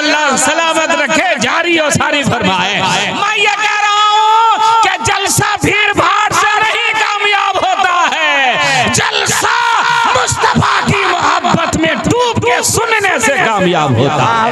अल्लाह सलामत रखे, जारी और सारी फरमाए। मैं ये कह रहा हूँ कि जलसा भीड़ भाड़ से नहीं कामयाब होता है, जलसा मुस्तफा की मोहब्बत में डूब के सुनने से कामयाब होता है,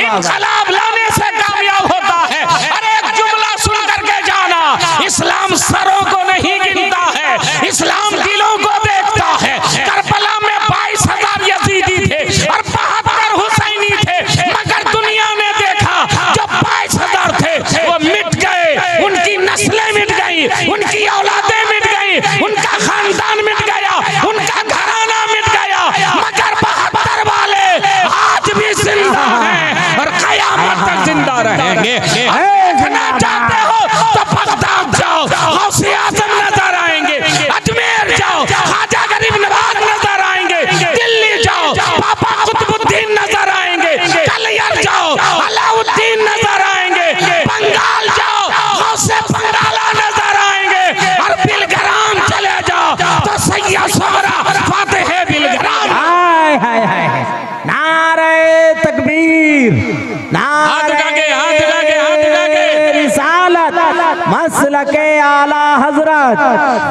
इनकलाब लाने से कामयाब होता है। अरे एक जुमला सुन करके जाना, इस्लाम सरों को नहीं गिनता है, इस्लाम दिलों को देखता है। करबला में 22,000 यजीदी थे और 72 हुसैनी थे, मगर दुनिया ने देखा जो 22,000 थे वो मिट गए, उनकी नस्लें मिट गई, उनकी औलादें मिट गई, उनका खानदान मिट गया, उनका घराना मिट गया, मगर 72 वाले आज भी जिंदा हैं और कयामत तक जिंदा रहेंगे। देखना चाहते हो तो बगदाद जाओ, गौसे आजम नजर आएंगे, अजमेर जाओ, ख्वाजा गरीब नवाज नजर आएंगे, दिल्ली जाओ, बाबा कुतुबुद्दीन नजर आएंगे, कलियर जाओ, अलाउद्दीन नजर आएंगे, बंगाल जाओ, गौसे बंगाला नजर आएंगे, और बिलग्राम चले जाओ तो सैयद सोहरा फातिह बिलग्राम। हाय हाय हाय, नारे तकबीर, नारे रिसालत, मसलके आला हजरत,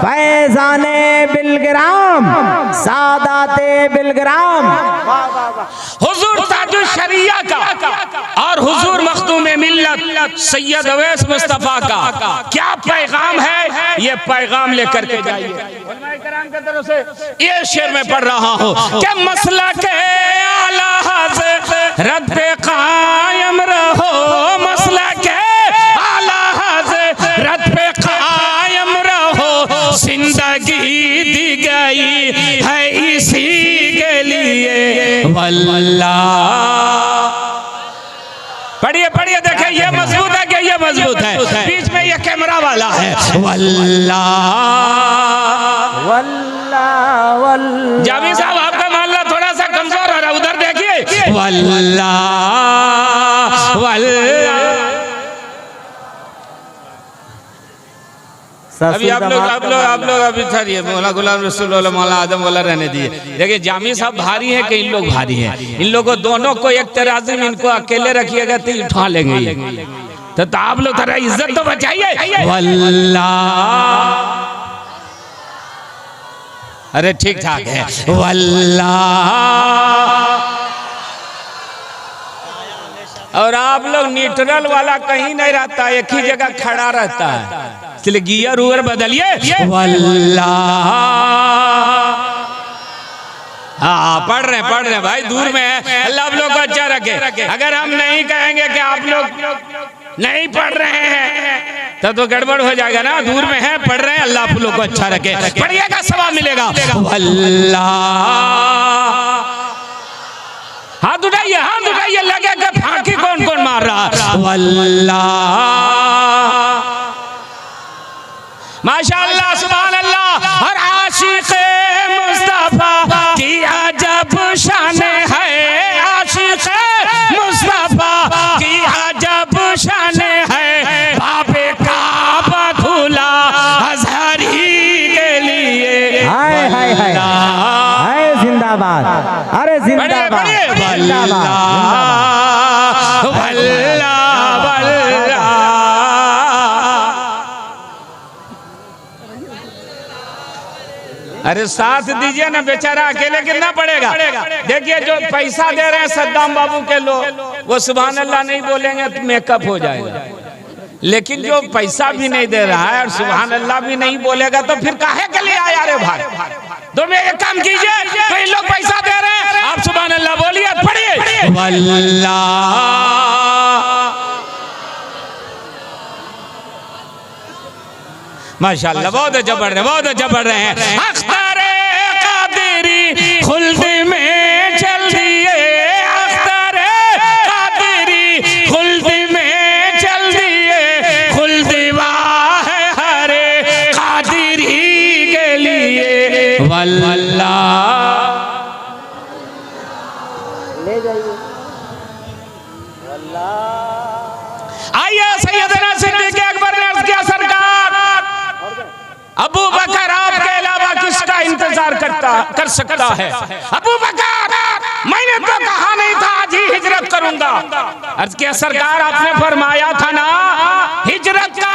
फैजाने बिलग्राम, सादाते बिलग्राम। हुजूर ताजुल शरिया का और हुजूर मखदूम मिल्लत सैयद अवैस मुस्तफा का क्या पैगाम है, ये पैगाम लेकर के जाइए। उलमाए किराम की तरफ से ये शेर में पढ़ रहा हूँ कि मसलके आला हजरत पे कायम रहो, मसलके आला हजरत पे कायम रहो, जिंदगी दी गई है इसी के लिए वल्लाह। पढ़िए पढ़िए, देखिए ये मजबूत है कि ये मजबूत है, बीच में ये कैमरा वाला है। वल्लाह वल्लाह वल्लाह। जामी साहब आपका मामला थोड़ा सा कमजोर हो रहा है, उधर देखिए। वल्लाह वल्लाह। अभी आप लोग अभी ठहरिए, मौला गुलाम रसूल वाला मौला आदम वाला रहने दिए। देखिए जामी साहब भारी है कि इन लोग भारी हैं, इन लोगों दोनों को एक तराजू में इनको अकेले रखिएगा तो उठा लेंगे, तो आप लोग थोड़ा इज्जत तो बचाइए। वल्लाह, अरे ठीक ठाक है। वल्लाह, और आप लोग न्यूट्रल वाला कहीं नहीं रहता, एक ही जगह खड़ा रहता है, इसलिए गियर उयर बदलिए। वल्लाह, हाँ पढ़ रहे भाई, दूर में है, अल्लाह आप लोग को अच्छा रखे। अगर हम नहीं कहेंगे कि आप लोग नहीं पढ़ रहे हैं तो गड़बड़ हो जाएगा ना, दूर में है पढ़ रहे हैं, अल्लाह आप लोग को अच्छा रखे, पढ़िएगा सवाब मिलेगा। वल्लाह, हाथ उठाइए, लगे कि फांकी कौन कौन मार रहा है। वल्लाह, माशाअल्लाह, सुभान अल्लाह। और आशिक़े मुस्तफा की अजब शान है, आशिक़े मुस्तफा की अजब शान है, बाबे काबा खुला अज़हरी के लिए। हाय हाय हाय हाय, जिंदाबाद, अरे जिंदाबाद, वल्लाह वल्लाह वल्लाह। अरे साथ दीजिए ना, बेचारा अकेले कितना पड़ेगा। देखिए जो पैसा दे रहे हैं सद्दाम बाबू के लोग, वो सुभान अल्लाह नहीं बोलेंगे तो मेकअप हो जाएगा, लेकिन जो पैसा भी नहीं दे रहा है और सुभान अल्लाह भी नहीं बोलेगा तो फिर काहे के लिए आया रे भाई। तो मैं एक काम कीजिए, तो इन लोग पैसा दे रहे हैं, आप सुभान अल्लाह बोलिए, पढ़िए। वल्लाह, माशाअल्लाह, बहुत अच्छा पढ़ रहे हैं। अख्तारे कादिरी खुल्द में चल दिए, अख्तारे कादिरी खुल्द में चल दिए, खुल्द वाह हरे कादिरी के लिए। वल्लाह, ले जाइए। आइए सैयदना सिद्दीक़ अकबर ने अर्ज़ किया, सरकार अबू बकर आपके अलावा किसका इंतजार कर सकता है। अबू बकर, मैंने तो कहा नहीं था आज ही हिजरत करूंगा। अर्ज किया सरकार आपने फरमाया था ना हिजरत का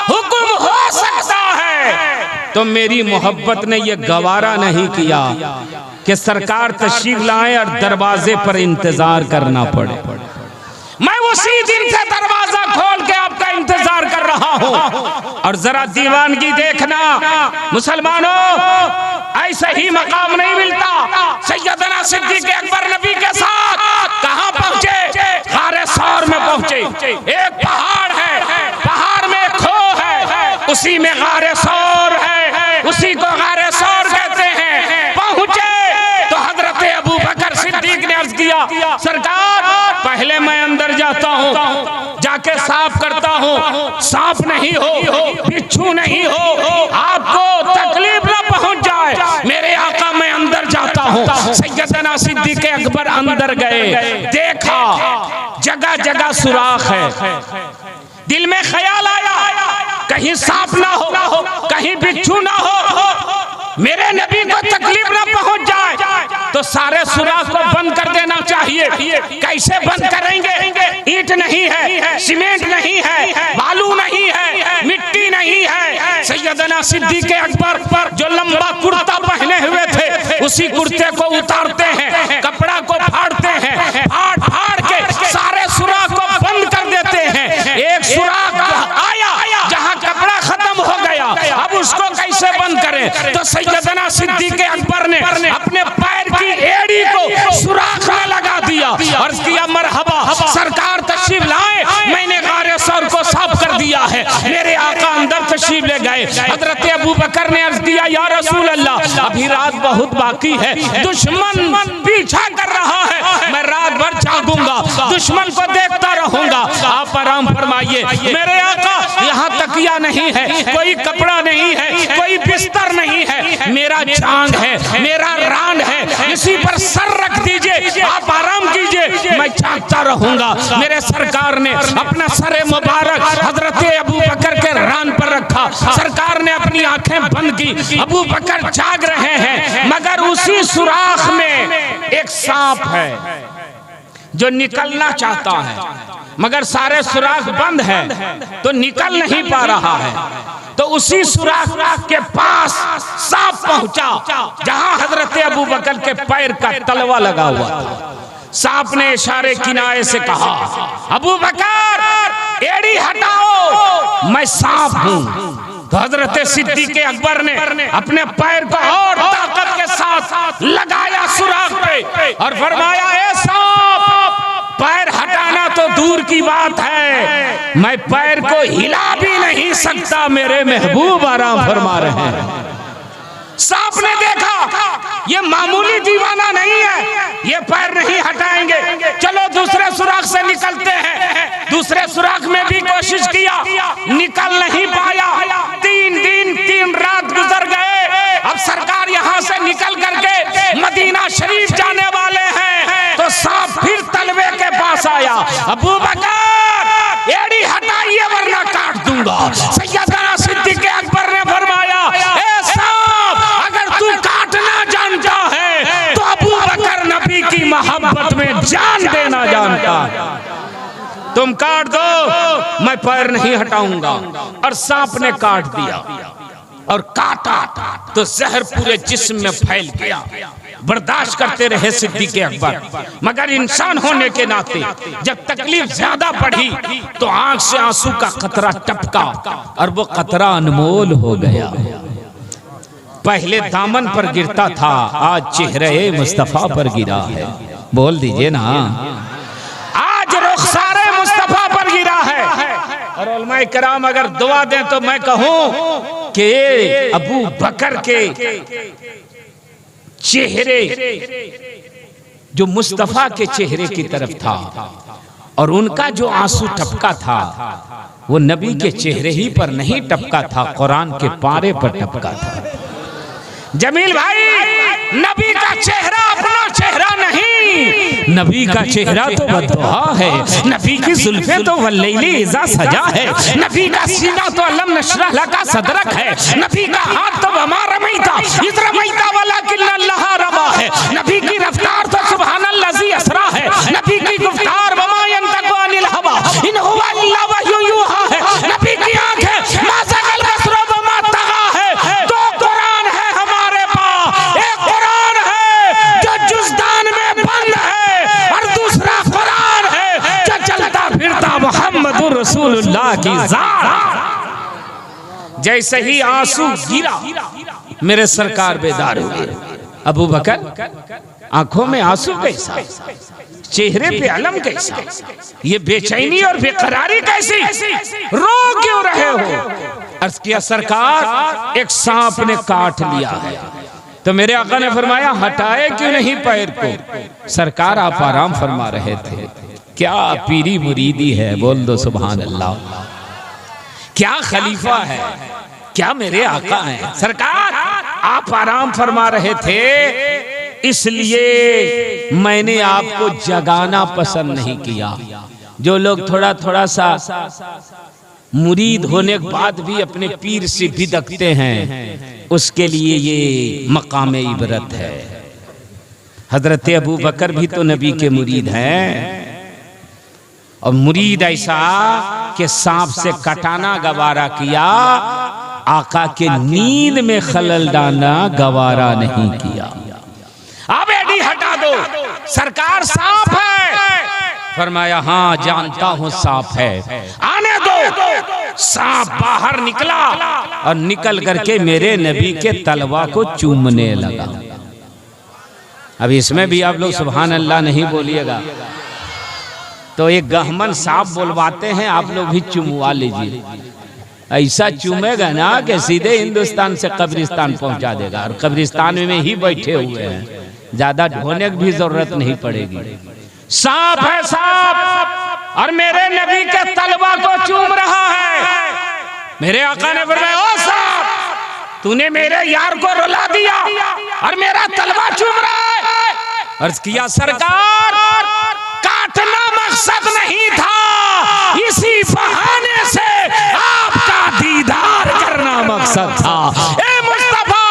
हुक्म हो सकता है, तो मेरी मोहब्बत ने यह गवारा नहीं किया कि सरकार तशरीफ लाए और दरवाजे पर इंतजार करना पड़े। मैं उसी दिन से दरवाजा खोल के आपका इंतजार कर रहा हूं। और जरा दीवानगी देखना मुसलमानों, ऐसे ही मकाम नहीं मिलता। सैयदना सिद्दीक अकबर नबी के साथ कहां पहुंचे? गारे सौर में पहुंचे। एक पहाड़ है, पहाड़ में खो है, उसी में गारे सौर है, उसी को गारे सौर कहते हैं। पहुंचे तो हजरत अबू बकर सिद्दीक ने अर्ज किया सरकार पहले मैं अंदर जाता हूँ, जाके साफ करता हूँ, सांप नहीं हो, बिच्छू नहीं हो, आपको तकलीफ न पहुंच जाए, मेरे आका मैं अंदर जाता हूँ। सैयदना सिद्दीक अकबर अंदर गए, देखा जगह जगह सुराख है। दिल में ख्याल आया कहीं सांप ना हो, कहीं बिच्छू ना हो, मेरे नबी को तकलीफ ना पहुंच जाए, तो सारे सुराख को बंद कर देना चाहिए। कैसे बंद करेंगे? ईंट नहीं है, सीमेंट नहीं है, बालू नहीं है, मिट्टी नहीं है। सैयदना सिद्दीक अकबर जो लंबा कुर्ता पहने हुए थे, उसी कुर्ते को उतारते हैं, कपड़ा को फाड़ते हैं, फाड़ फाड़ के सारे सुराख को बंद कर देते हैं। एक सुराख आया जहां कपड़ा खत्म हो गया, अब उसको कैसे बंद करें? तो सैयदना सिद्दीक अकबर ने अपने पैर की एड़ी को सुराख में लगा दिया और किया मरहबा सरकार तशरीफ लाए, मैंने गारे सौर को साफ कर दिया है। मेरे आका अंदर तशरीफ ले गए। हजरत अबू बकर ने अर्ज किया या रसूल अल्लाह अभी रात बहुत बाकी है, दुश्मन पीछा कर रहा है, मैं रात भर जागूंगा, दुश्मन को देखता रहूंगा, आप आराम फरमाइए। मेरे आका यहाँ तकिया नहीं है, कोई कपड़ा नहीं है, कोई बिस्तर नहीं है, मेरा जांग है, मेरा रान है, इसी पर सर रख दीजिए, आप आराम कीजिए, मैं जागता रहूंगा। मेरे सरकार ने अपना सर मुबारक हजरत अबू बकर के रान पर रखा, सरकार ने अपनी आंखें बंद की, अबू बकर जाग रहे हैं, मगर उसी सुराख में एक सांप है जो निकलना चाहता है, मगर सारे सुराख बंद है तो निकल नहीं पा रहा है। तो उसी सुराख के पास सांप पहुंचा जहां हजरत अबू बकर के पैर का तलवा लगा हुआ था। सांप ने इशारे किनारे से कहा अबू बकर एड़ी हटाओ, मैं सांप हूं। तो हजरत सिद्दीक अकबर ने अपने पैर को और ताकत के साथ लगाया सुराख पे और फरमाया ए सांप, पैर हटाना तो दूर की बात है, मैं पैर को हिला भी नहीं सकता, मेरे महबूब आराम फरमा रहे हैं। सांप ने देखा ये मामूली दीवाना नहीं है, ये पैर नहीं हटाएंगे, चलो दूसरे सुराख से निकलते हैं। दूसरे सुराख में भी कोशिश किया, निकल नहीं पाया। 3 दिन 3 रात गुजर गए। अब सरकार यहाँ से निकल करके मदीना शरीफ जाने वाले हैं तो सांप फिर तलवे के पास आया, अबू बकर एड़ी हटाइए वरना काट दूंगा। सैयदना सिद्दीक अकबर ने फरमाया ए सांप, अगर तू काटना जानता है तो अबू बकर नबी की मोहब्बत में जान देना जानता है, तुम काट दो, मैं पैर नहीं हटाऊंगा। और सांप ने काट दिया और काटा तो जहर पूरे जिस्म में फैल गया। बर्दाश्त करते रहे सिद्दीक अकबर, मगर इंसान होने के नाते जब तकलीफ ज्यादा बढ़ी तो आंख से आंसू का कतरा टपका और वो कतरा अनमोल हो गया। पहले दामन पर गिरता था, आज चेहरे मुस्तफा पर गिरा है। बोल दीजिए ना, आज रुखसारे मुस्तफा पर गिरा है। और उलमाए किराम अगर दुआ दें तो मैं कहूं कि अबू बकर के चेहरे जो मुस्तफा के चेहरे की तरफ था और उनका जो आंसू टपका था वो नबी के चेहरे ही पर नहीं टपका था, कुरान के पारे पर टपका था। जमील भाई, नबी का चेहरा अपना चेहरा नहीं, नबी का चेहरा तो बददुआ है, नबी की जुल्फें तो वल्लैली इज़ा सजा है, नबी का सीना तो अलम नशरह लका सदरक है, नबी का हाथ तो वमा रमैता इज़ रमैता वलाकिन अल्लाह रमा है, नबी की रफ्तार तो सुब्हानल्लाज़ी असरा है, नबी की गुफ्तार वमा यंतकु अनिल हवा इन हुवा इल्ला वह्यु यूहा है। नबी की आंखें मा ज़गल बसर वमा तगा है। दो कुरान है हमारे पास, एक कुरान है जो जुज़दान में बंद है और दूसरा कुरान है जो चलता फिरता मुहम्मदुर रसूलुल्लाह की ज़ात। जैसे ही आंसू गिरा मेरे सरकार बेदार हुए। अबू बकर आंखों में आंसू कैसा, चेहरे पे अलम कैसा, ये बेचैनी और बेकरारी कैसी, रो क्यों रहे हो? अर्ज किया सरकार एक सांप ने काट लिया है। तो मेरे आका ने फरमाया हटाए क्यों नहीं पैर को? सरकार आप आराम फरमा रहे थे। क्या पीरी मुरीदी है, बोल दो सुभान अल्लाह। क्या खलीफा है, क्या मेरे आका हैं। सरकार आप आराम फरमा रहे थे, इसलिए मैंने आपको जगाना पसंद नहीं किया। जो लोग थोड़ा थोड़ा सा मुरीद होने के बाद भी अपने पीर से बिदकते हैं, उसके लिए ये मकाम इबरत है। हजरत अबू बकर भी तो नबी के मुरीद हैं, और मुरीद ऐसा कि सांप से कटाना गवारा किया, आका के नींद में खलल डालना गवारा नहीं किया। अब एडी हटा दो, सरकार सांप है। फरमाया हाँ जानता हूं सांप है, आने दो। सांप बाहर निकला और निकल करके मेरे नबी के तलवा को चूमने लगा। अब इसमें भी आप लोग सुभान अल्लाह नहीं बोलिएगा तो एक गहमन सांप बोलवाते हैं, आप लोग भी चुमवा लीजिए। ऐसा चूमेगा ना कि सीधे हिंदुस्तान से कब्रिस्तान पहुंचा देगा, और कब्रिस्तान में ही बैठे हुए हैं, ज्यादा ढोने की भी जरूरत नहीं पड़ेगी। सांप है सांप, और मेरे नबी के तलवा को चूम रहा है। मेरे आका ने फरमाया ओ सांप, तूने मेरे यार को रुला दिया और मेरा तलवा चूम रहा है। अर्ज किया सरकार काटना मकसद नहीं था, इसी बहाने से आपका दीदार करना मकसद था। ए मुस्तफा,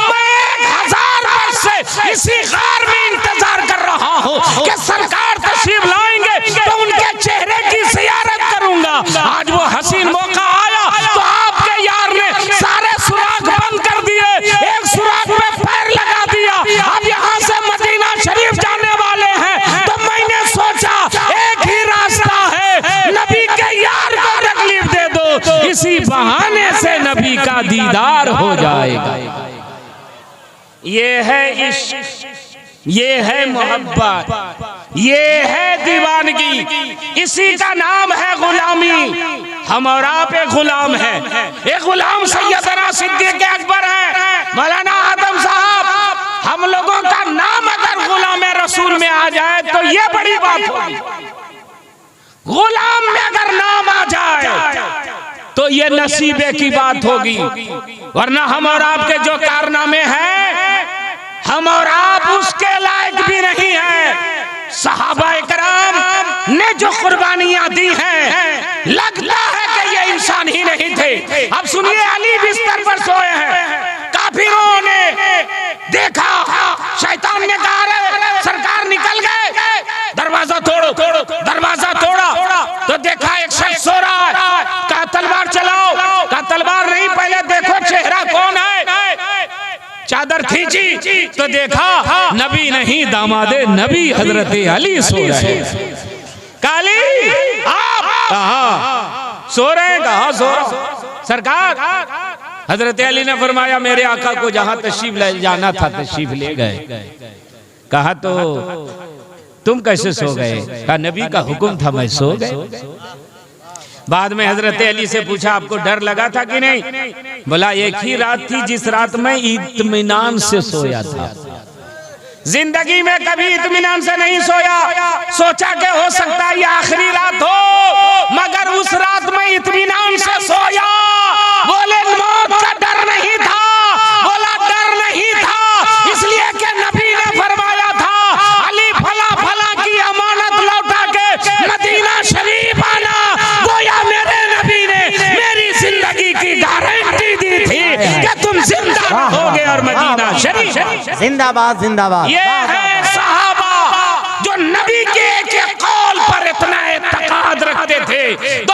मैं 1000 वर्ष से इसी गार में इंतजार कर रहा हूँ कि सरकार तशरीफ लाएंगे तो उनके चेहरे की ज़ियारत करूंगा। आज वो हसीन मौका आया तो आपके यार ने सारे सुराग बंद कर दिए, एक सुराग पे पैर लगा दिया। अब यहाँ से मदीना शरीफ जाने वाले हैं, तो मैंने सोचा एक ही रास्ता है, नबी के यार को तकलीफ दे दो, इसी बहाने से नबी का दीदार हो जाएगा। ये है इश्क, ये है मोहब्बत, ये है दीवानगी, इसी का नाम है गुलामी। हम और आप एक गुलाम है। एक गुलाम सैयदना सिद्दीक़ अकबर है, मौलाना आदम साहब। हम लोगों का नाम अगर गुलाम रसूल में आ जाए तो ये बड़ी बात होगी। गुलाम में अगर नाम आ जाए तो ये नसीबे की बात होगी, वरना हम और आपके जो कारनामे हैं, हम और आप उसके लायक भी नहीं हैं। सहाबाए कराम ने जो कुर्बानियां दी हैं, लगता है कि ये इंसान ही नहीं थे। अब सुनिए, अली बिस्तर पर सोए हैं, काफिरों ने देखा, शैतान ने कहा सरकार निकल गए, दरवाजा तोड़ो। दरवाजा तोड़ा तो देखा एक शख्स सो रहा है। कहा तलवार चलाओ, कहा तलवार नहीं, पहले देखो चेहरा कौन है। चादर खींची तो देखा नबी नहीं दामादे नबी हजरत अली सो रहे। काली आप कहा सो रहे, कहा सो रहा सरकार। हजरत अली ने फरमाया मेरे आका को जहां तशरीफ ले जाना था तशरीफ ले गए। कहा तो तुम कैसे सो गए? कहा नबी का हुक्म था मैं सो गए। बाद में हजरत अली से पूछा आपको डर लगा था कि नहीं? बोला एक ही रात थी जिस रात में इत्मीनान से सोया था, जिंदगी में कभी इत्मीनान से नहीं सोया। सोचा कि हो सकता है ये आखिरी रात हो, मगर उस रात में इत्मीनान से सोया। बोले मौत का डर नहीं था, बोला डर नहीं था इसलिए कि नबी ने फरमाया था अली फला फला की अमानत लौटा के मदीना शरीफ आना। गोया मेरे नबी ने मेरी जिंदगी की गारंटी दी थी कि तुम जिंदा रहोगे और मदीना शरीफ। जिंदाबाद जिंदाबाद। ये है सहाबा जो नबी के थे।